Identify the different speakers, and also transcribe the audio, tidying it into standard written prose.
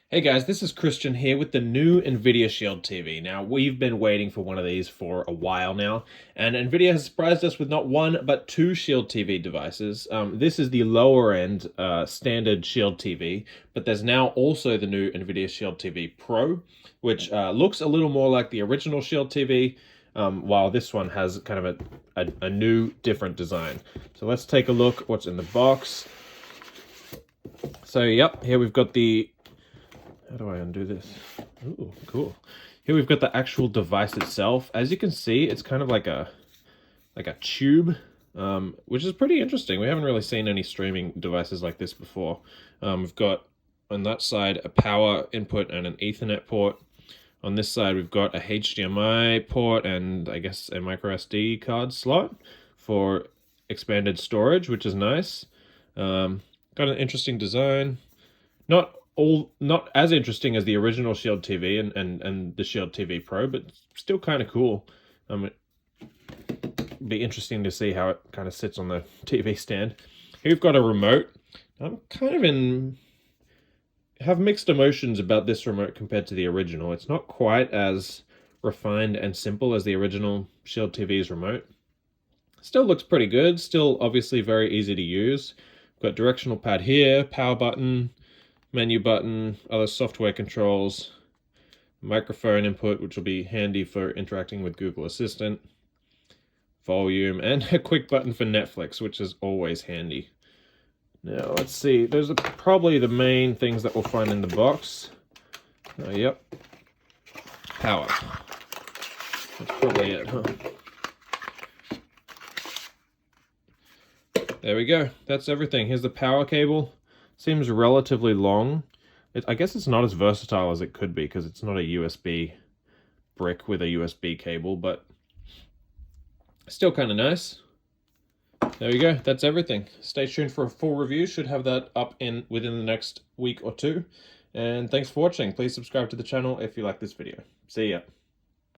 Speaker 1: Hey guys, this is Christian here with the new Nvidia Shield TV. Now, we've been waiting for one of these for a while now, and Nvidia has surprised us with not one, but two Shield TV devices. This is the lower end standard Shield TV, but there's now also the new Nvidia Shield TV Pro, which looks a little more like the original Shield TV, while this one has kind of a new, different design. So let's take a look what's in the box. So, yep, here we've got the... How do I undo this? Ooh, cool. Here we've got the actual device itself. As you can see, it's kind of like a tube, which is pretty interesting. We haven't really seen any streaming devices like this before. We've got on that side a power input and an Ethernet port. On this side, we've got a HDMI port and I guess a micro SD card slot for expanded storage, which is nice. Got an interesting design. Not as interesting as the original Shield TV and the Shield TV Pro, but still kind of cool. It'd be interesting to see how it kind of sits on the TV stand. Here we've got a remote. I'm have mixed emotions about this remote compared to the original. It's not quite as refined and simple as the original Shield TV's remote. Still looks pretty good. Still obviously very easy to use. We've got directional pad here, power button, menu button, other software controls, microphone input, which will be handy for interacting with Google Assistant, volume, and a quick button for Netflix, which is always handy. Now, let's see. Those are probably the main things that we'll find in the box. Yep. Power. That's probably it, huh? There we go. That's everything. Here's the power cable. Seems relatively long. I guess it's not as versatile as it could be because it's not a USB brick with a USB cable, but still kind of nice. There we go. That's everything. Stay tuned for a full review. Should have that up within the next week or two. And thanks for watching. Please subscribe to the channel if you like this video. See ya.